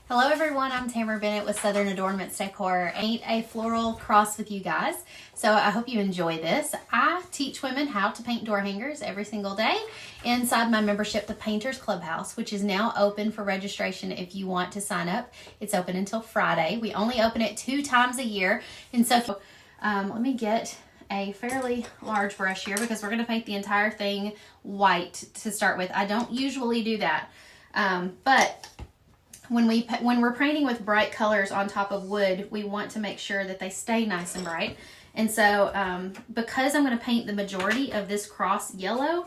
Hello everyone, I'm Tamara Bennett with Southern Adoornments Decor. I paint a floral cross with you guys, so I hope you enjoy this. I teach women how to paint door hangers every single day inside my membership, the Painters Clubhouse, which is now open for registration if you want to sign up. It's open until Friday. We only open it 2 times a year, and so let me get a fairly large brush here because we're going to paint the entire thing white to start with. I don't usually do that, but when we're painting with bright colors on top of wood, we want to make sure that they stay nice and bright. And so because I'm going to paint the majority of this cross yellow,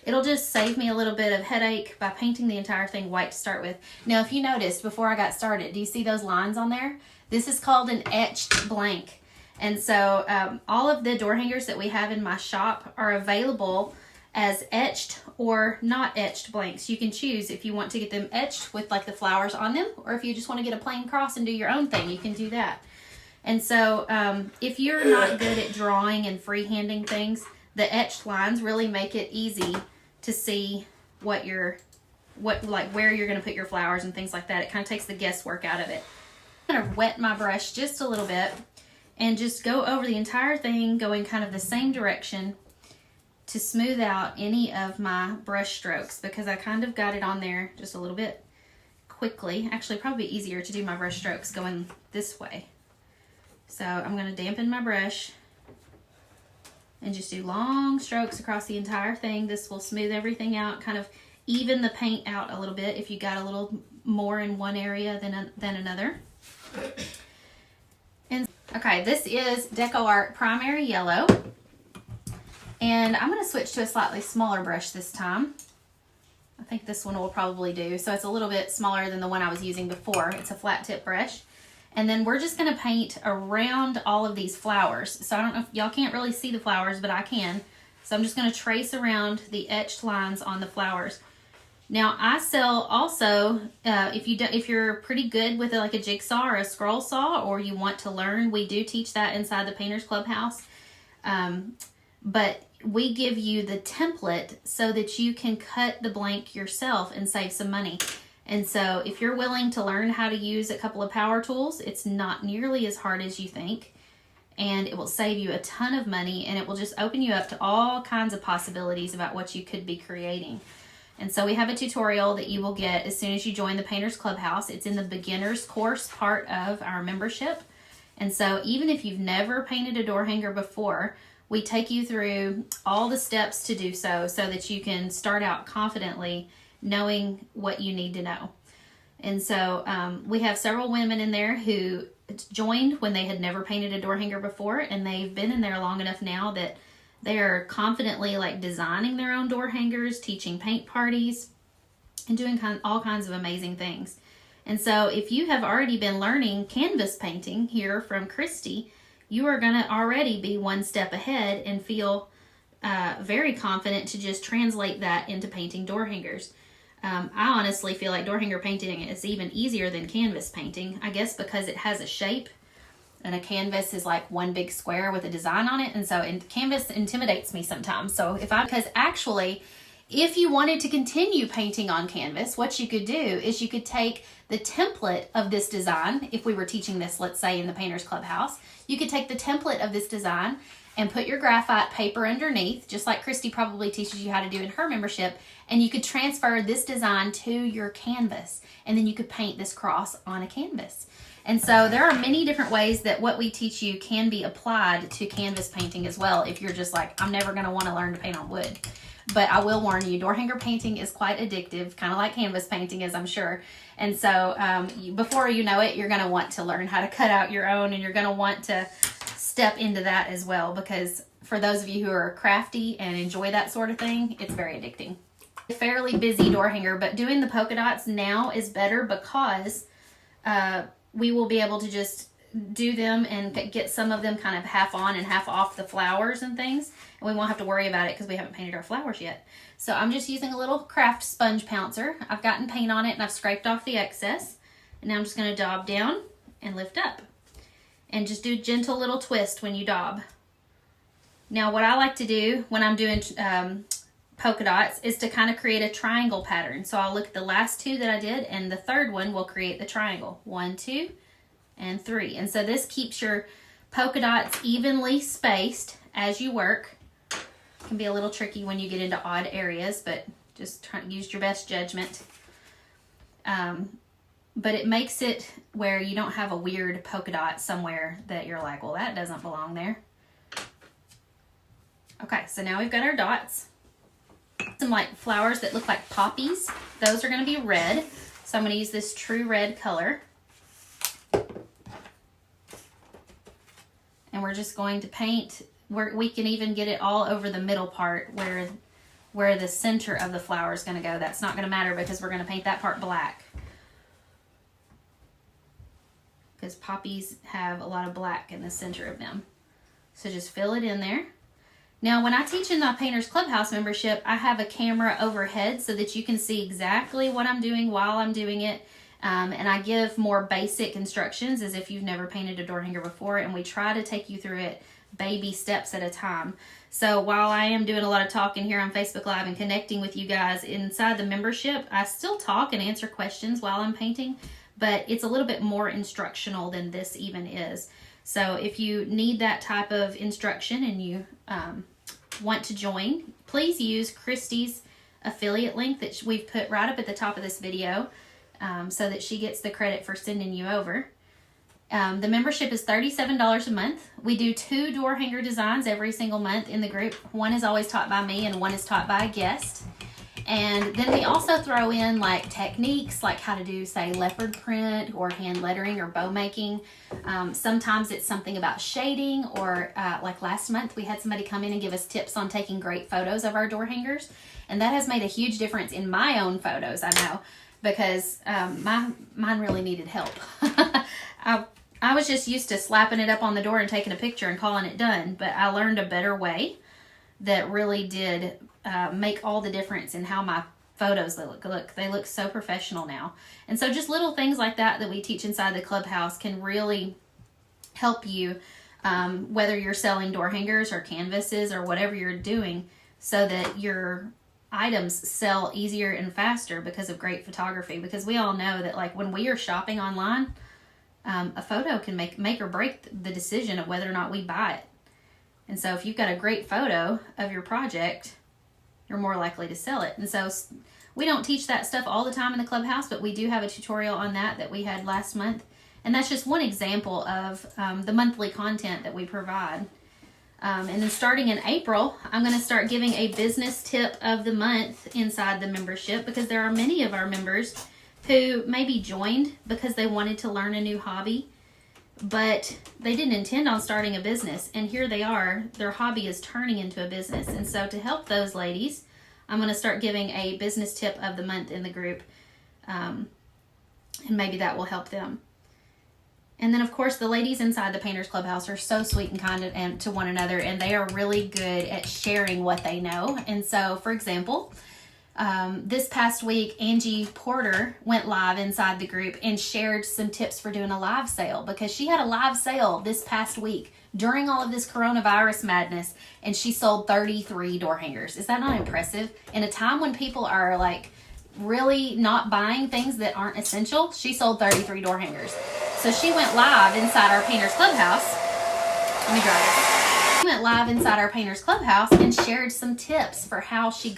it'll just save me a little bit of headache by painting the entire thing white to start with. Now, if you noticed before I got started, do you see those lines on there? This is called an etched blank. And so all of the door hangers that we have in my shop are available as etched or not etched blanks. You can choose if you want to get them etched with like the flowers on them, or if you just want to get a plain cross and do your own thing, you can do that. And so if you're not good at drawing and freehanding things, the etched lines really make it easy to see where you're going to put your flowers and things like that. It kind of takes the guesswork out of it. I'm going to wet my brush just a little bit and just go over the entire thing, going kind of the same direction to smooth out any of my brush strokes, because I kind of got it on there just a little bit quickly. Actually, probably easier to do my brush strokes going this way. So I'm going to dampen my brush and just do long strokes across the entire thing. This will smooth everything out, kind of even the paint out a little bit if you got a little more in one area than another. And okay, this is Decor Primary Yellow. And I'm going to switch to a slightly smaller brush this time. I think this one will probably do. So it's a little bit smaller than the one I was using before. It's a flat tip brush. And then we're just going to paint around all of these flowers. So I don't know if y'all can't really see the flowers, but I can. So I'm just going to trace around the etched lines on the flowers. Now I sell also, if you're pretty good with like a jigsaw or a scroll saw, or you want to learn, we do teach that inside the Painters Clubhouse. But we give you the template so that you can cut the blank yourself and save some money. And so if you're willing to learn how to use a couple of power tools, it's not nearly as hard as you think. And it will save you a ton of money, and it will just open you up to all kinds of possibilities about what you could be creating. And so we have a tutorial that you will get as soon as you join the Painters Clubhouse. It's in the beginner's course part of our membership. And so even if you've never painted a door hanger before, we take you through all the steps to do so that you can start out confidently knowing what you need to know. And so we have several women in there who joined when they had never painted a door hanger before, and they've been in there long enough now that they are confidently like designing their own door hangers, teaching paint parties, and doing all kinds of amazing things. And so if you have already been learning canvas painting here from Christy, you are going to already be one step ahead and feel very confident to just translate that into painting door hangers. I honestly feel like door hanger painting is even easier than canvas painting, I guess because it has a shape, and a canvas is like one big square with a design on it, and so canvas intimidates me sometimes. So because actually, if you wanted to continue painting on canvas, what you could do is you could take the template of this design. If we were teaching this, let's say in the Painters Clubhouse, you could take the template of this design and put your graphite paper underneath, just like Christy probably teaches you how to do in her membership, and you could transfer this design to your canvas, and then you could paint this cross on a canvas. And so there are many different ways that what we teach you can be applied to canvas painting as well, if you're just like, I'm never going to want to learn to paint on wood. But I will warn you, door hanger painting is quite addictive, kind of like canvas painting is, I'm sure. And so before you know it, you're going to want to learn how to cut out your own, and you're going to want to step into that as well, because for those of you who are crafty and enjoy that sort of thing, it's very addicting. A fairly busy door hanger, but doing the polka dots now is better because we will be able to just do them and get some of them kind of half on and half off the flowers and things, and we won't have to worry about it because we haven't painted our flowers yet. So I'm just using a little craft sponge pouncer. I've gotten paint on it and I've scraped off the excess, and now I'm just going to daub down and lift up, and just do gentle little twist when you daub. Now what I like to do when I'm doing polka dots is to kind of create a triangle pattern. So I'll look at the last two that I did, and the third one will create the triangle. 1, 2, and 3. And so this keeps your polka dots evenly spaced as you work. It can be a little tricky when you get into odd areas, but just use your best judgment. But it makes it where you don't have a weird polka dot somewhere that you're like, well, that doesn't belong there. Okay, so now we've got our dots. Some like flowers that look like poppies. Those are going to be red. So I'm going to use this true red color. And we're just going to paint. We can even get it all over the middle part where the center of the flower is going to go. That's not going to matter because we're going to paint that part black. Because poppies have a lot of black in the center of them. So just fill it in there. Now, when I teach in the Painters Clubhouse membership, I have a camera overhead so that you can see exactly what I'm doing while I'm doing it. And I give more basic instructions as if you've never painted a door hanger before, and we try to take you through it baby steps at a time. So while I am doing a lot of talking here on Facebook Live and connecting with you guys inside the membership, I still talk and answer questions while I'm painting, but it's a little bit more instructional than this even is. So if you need that type of instruction and you want to join, please use Christy's affiliate link that we've put right up at the top of this video so that she gets the credit for sending you over. The membership is $37 a month. We do 2 door hanger designs every single month in the group. One is always taught by me and one is taught by a guest. And then we also throw in like techniques like how to do, say, leopard print or hand lettering or bow making. Sometimes it's something about shading, or like last month we had somebody come in and give us tips on taking great photos of our door hangers. And that has made a huge difference in my own photos, I know, because mine really needed help. I was just used to slapping it up on the door and taking a picture and calling it done, but I learned a better way that really did make all the difference in how my photos look. They look so professional now. And so just little things like that we teach inside the Clubhouse can really help you, whether you're selling door hangers or canvases or whatever you're doing, so that your items sell easier and faster because of great photography. Because we all know that like when we are shopping online, a photo can make or break the decision of whether or not we buy it. And so if you've got a great photo of your project, you're more likely to sell it. And so we don't teach that stuff all the time in the Clubhouse, but we do have a tutorial on that we had last month. And that's just one example of the monthly content that we provide. And then starting in April, I'm going to start giving a business tip of the month inside the membership, because there are many of our members who maybe joined because they wanted to learn a new hobby, but they didn't intend on starting a business. And here they are, their hobby is turning into a business. And so to help those ladies, I'm going to start giving a business tip of the month in the group. And maybe that will help them. And then, of course, the ladies inside the Painters Clubhouse are so sweet and kind to one another, and they are really good at sharing what they know. And so, for example, this past week, Angie Porter went live inside the group and shared some tips for doing a live sale, because she had a live sale this past week during all of this coronavirus madness, and she sold 33 door hangers. Is that not impressive? In a time when people are like really not buying things that aren't essential, she sold 33 door hangers. So she went live inside our Painters Clubhouse. Let me grab it. She went live inside our Painters Clubhouse and shared some tips for how she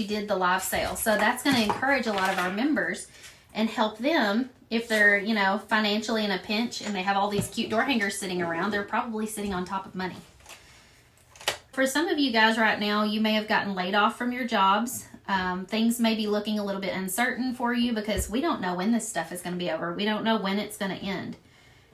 did the live sale. So that's going to encourage a lot of our members and help them if they're, financially in a pinch and they have all these cute door hangers sitting around. They're probably sitting on top of money. For some of you guys right now, you may have gotten laid off from your jobs. Things may be looking a little bit uncertain for you because we don't know when this stuff is going to be over. We don't know when it's going to end.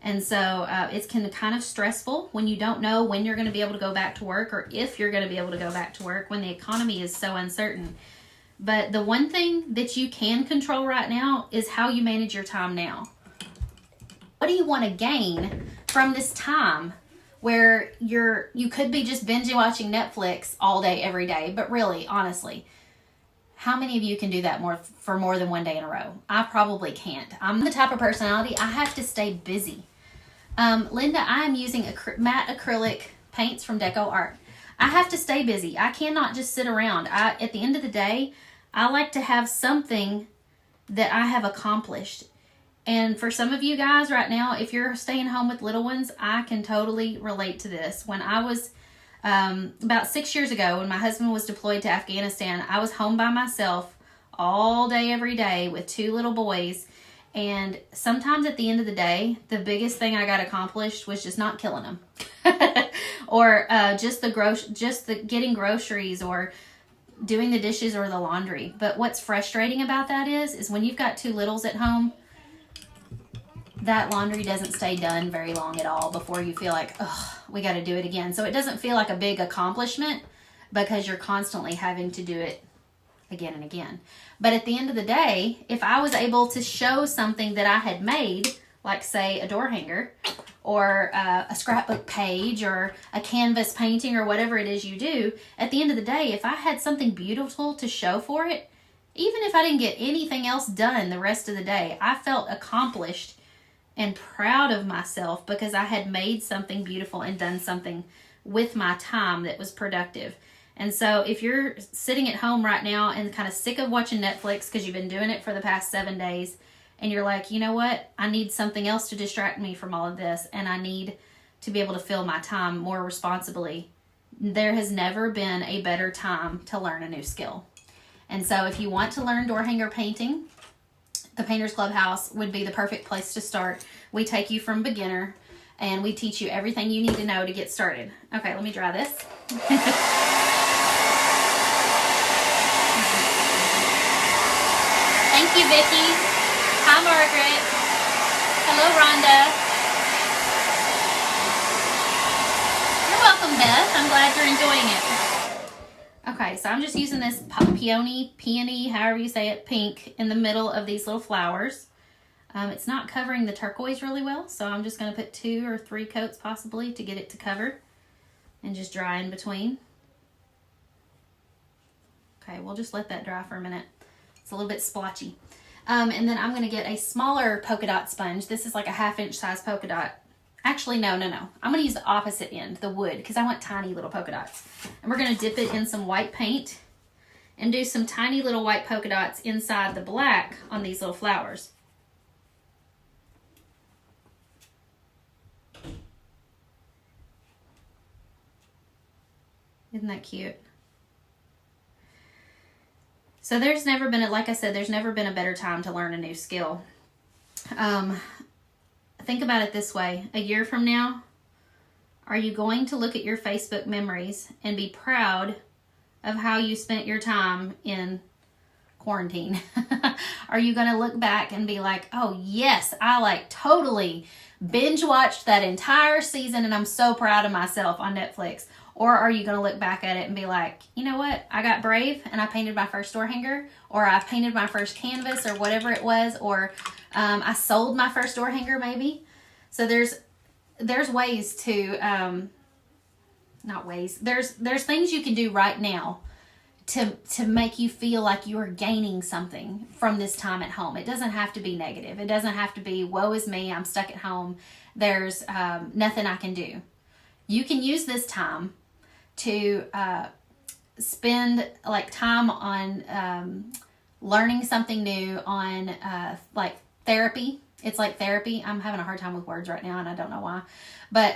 And so it's kind of stressful when you don't know when you're going to be able to go back to work, or if you're going to be able to go back to work, when the economy is so uncertain. But the one thing that you can control right now is how you manage your time now. What do you want to gain from this time where you could be just binge watching Netflix all day, every day? But really, honestly, how many of you can do that for more than one day in a row? I probably can't. I'm the type of personality, I have to stay busy. Linda, I am using matte acrylic paints from Decor. I have to stay busy. I cannot just sit around. At the end of the day, I like to have something that I have accomplished. And for some of you guys right now, if you're staying home with little ones, I can totally relate to this. When I was about 6 years ago, when my husband was deployed to Afghanistan, I was home by myself all day, every day with 2 little boys. And sometimes at the end of the day, the biggest thing I got accomplished was just not killing them. Or just the getting groceries or doing the dishes or the laundry. But what's frustrating about that is when you've got 2 littles at home, that laundry doesn't stay done very long at all before you feel like, oh, we got to do it again. So it doesn't feel like a big accomplishment because you're constantly having to do it again and again. But at the end of the day, if I was able to show something that I had made, like say a door hanger or a scrapbook page or a canvas painting or whatever it is you do, at the end of the day, if I had something beautiful to show for it, even if I didn't get anything else done the rest of the day, I felt accomplished and proud of myself because I had made something beautiful and done something with my time that was productive. And so if you're sitting at home right now and kind of sick of watching Netflix because you've been doing it for the past 7 days and you're like, you know what, I need something else to distract me from all of this and I need to be able to fill my time more responsibly, there has never been a better time to learn a new skill. And so if you want to learn door hanger painting, the Painters Clubhouse would be the perfect place to start. We take you from beginner and we teach you everything you need to know to get started. Okay, let me dry this. Thank you, Vicki. Hi, Margaret. Hello, Rhonda. You're welcome, Beth. I'm glad you're enjoying it. Okay, so I'm just using this peony, however you say it, pink in the middle of these little flowers. It's not covering the turquoise really well, so I'm just going to put 2 or 3 coats possibly to get it to cover and just dry in between. Okay, we'll just let that dry for a minute. It's a little bit splotchy. And then I'm going to get a smaller polka dot sponge. This is like a 1/2 inch size polka dot. Actually, no. I'm going to use the opposite end, the wood, because I want tiny little polka dots. And we're going to dip it in some white paint and do some tiny little white polka dots inside the black on these little flowers. Isn't that cute? So there's never been, like I said, there's never been a better time to learn a new skill. Think about it this way. A year from now, are you going to look at your Facebook memories and be proud of how you spent your time in quarantine? Are you going to look back and be like, oh yes, I like totally binge watched that entire season and I'm so proud of myself on Netflix? Or are you going to look back at it and be like, you know what? I got brave and I painted my first door hanger, or I painted my first canvas or whatever it was, or I sold my first door hanger maybe. So there's ways to, not ways, there's things you can do right now to make you feel like you are gaining something from this time at home. It doesn't have to be negative. It doesn't have to be, woe is me, I'm stuck at home. There's nothing I can do. You can use this time to spend like time on learning something new, on like therapy. It's like therapy. I'm having a hard time with words right now and I don't know why. But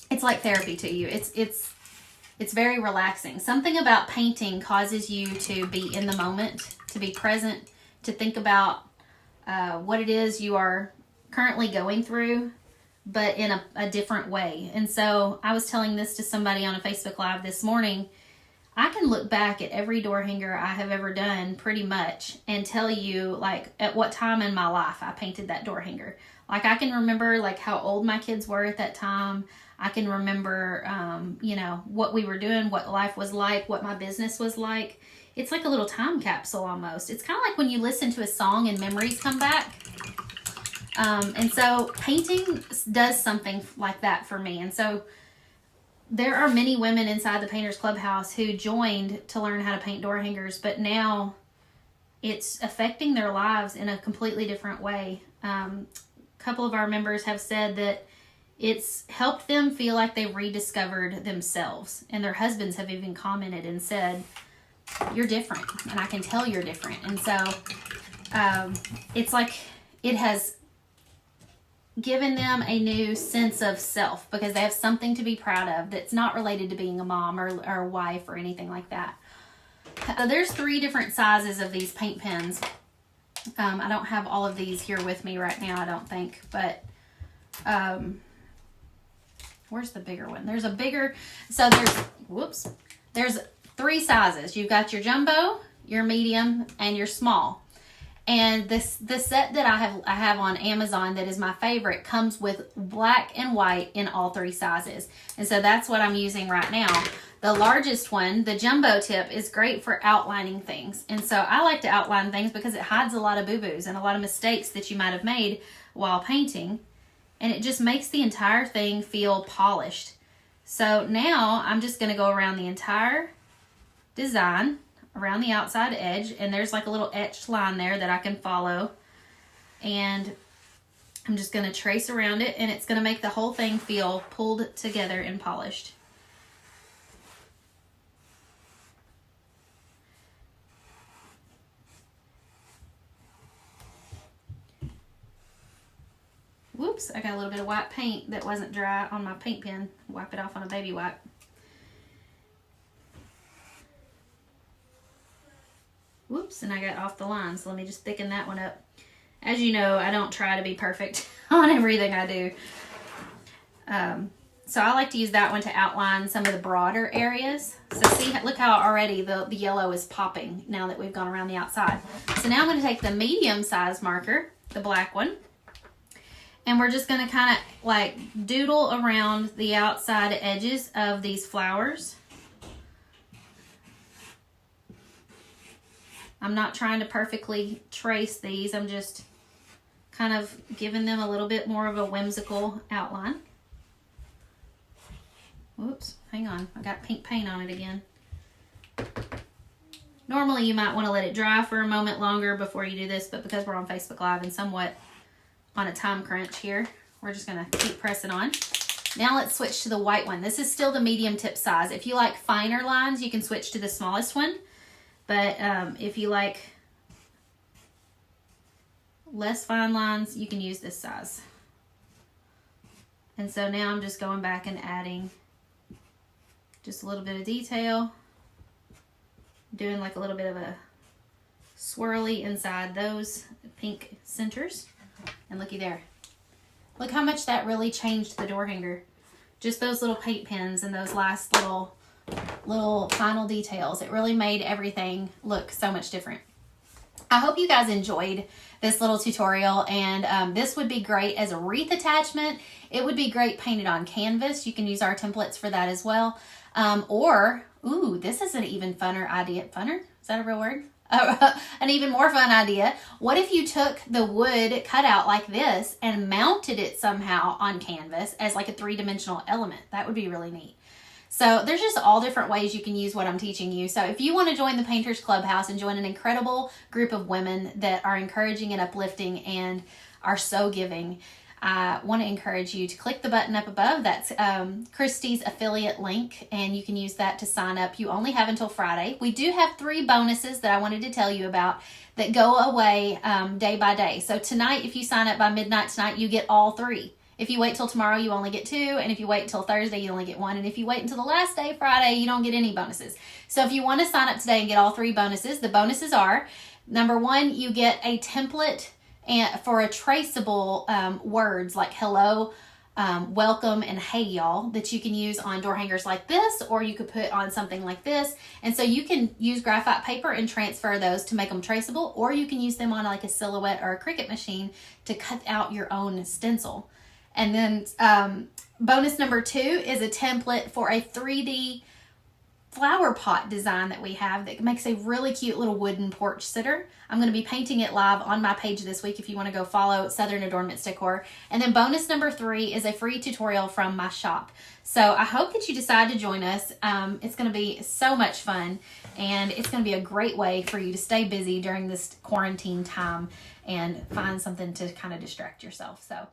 it's like therapy to you. It's very relaxing. Something about painting causes you to be in the moment, to be present, to think about what it is you are currently going through, but in a different way. And so I was telling this to somebody on a Facebook Live this morning. I can look back at every door hanger I have ever done pretty much and tell you like at what time in my life I painted that door hanger. Like I can remember like how old my kids were at that time. I can remember, what we were doing, what life was like, what my business was like. It's like a little time capsule almost. It's kind of like when you listen to a song and memories come back. And so painting does something like that for me. And so there are many women inside the Painters Clubhouse who joined to learn how to paint door hangers, but now it's affecting their lives in a completely different way. A couple of our members have said that It's helped them feel like they rediscovered themselves. And their husbands have even commented and said, you're different, and I can tell you're different. And so it's like it has given them a new sense of self because they have something to be proud of that's not related to being a mom or a wife or anything like that. There's 3 different sizes of these paint pens. I don't have all of these here with me right now, I don't think, but where's the bigger one? There's a bigger, so there's 3 sizes. You've got your jumbo, your medium, and your small. And the set that I have on Amazon that is my favorite comes with black and white in all 3 sizes. And so that's what I'm using right now. The largest one, the jumbo tip, is great for outlining things. And so I like to outline things because it hides a lot of boo-boos and a lot of mistakes that you might have made while painting. And it just makes the entire thing feel polished. So now I'm just going to go around the entire design, around the outside edge, and there's like a little etched line there that I can follow. And I'm just going to trace around it, and it's going to make the whole thing feel pulled together and polished. Whoops, I got a little bit of white paint that wasn't dry on my paint pen. Wipe it off on a baby wipe. Whoops, and I got off the line, so let me just thicken that one up. As you know, I don't try to be perfect on everything I do. So I like to use that one to outline some of the broader areas. So see, look how already the yellow is popping now that we've gone around the outside. So now I'm going to take the medium size marker, the black one, and we're just going to kind of like doodle around the outside edges of these flowers. I'm not trying to perfectly trace these. I'm just kind of giving them a little bit more of a whimsical outline. Whoops, hang on. I got pink paint on it again. Normally you might want to let it dry for a moment longer before you do this, but because we're on Facebook Live and somewhat on a time crunch here, we're just going to keep pressing on. Now let's switch to the white one. This is still the medium tip size. If you like finer lines, you can switch to the smallest one. But if you like less fine lines, you can use this size. And so now I'm just going back and adding just a little bit of detail. Doing like a little bit of a swirly inside those pink centers. And looky there. Look how much that really changed the door hanger. Just those little paint pens and those last little final details. It really made everything look so much different. I hope you guys enjoyed this little tutorial, and this would be great as a wreath attachment. It would be great painted on canvas. You can use our templates for that as well. Ooh, this is an even funner idea. Funner? Is that a real word? An even more fun idea. What if you took the wood cutout like this and mounted it somehow on canvas as like a 3-dimensional element? That would be really neat. So there's just all different ways you can use what I'm teaching you. So if you want to join the Painters Clubhouse and join an incredible group of women that are encouraging and uplifting and are so giving, I want to encourage you to click the button up above. That's Christy's affiliate link, and you can use that to sign up. You only have until Friday. We do have 3 bonuses that I wanted to tell you about that go away day by day. So tonight, if you sign up by midnight tonight, you get all 3. If you wait till tomorrow, you only get 2. And if you wait till Thursday, you only get 1. And if you wait until the last day, Friday, you don't get any bonuses. So if you want to sign up today and get all 3 bonuses, the bonuses are, number 1, you get a template and for a traceable words like hello, welcome, and hey y'all that you can use on door hangers like this, or you could put on something like this. And so you can use graphite paper and transfer those to make them traceable, or you can use them on like a Silhouette or a Cricut machine to cut out your own stencil. And then bonus number 2 is a template for a 3D flower pot design that we have that makes a really cute little wooden porch sitter. I'm going to be painting it live on my page this week if you want to go follow Southern Adoornments Decor. And then bonus number 3 is a free tutorial from my shop. So I hope that you decide to join us. It's going to be so much fun, and it's going to be a great way for you to stay busy during this quarantine time and find something to kind of distract yourself. So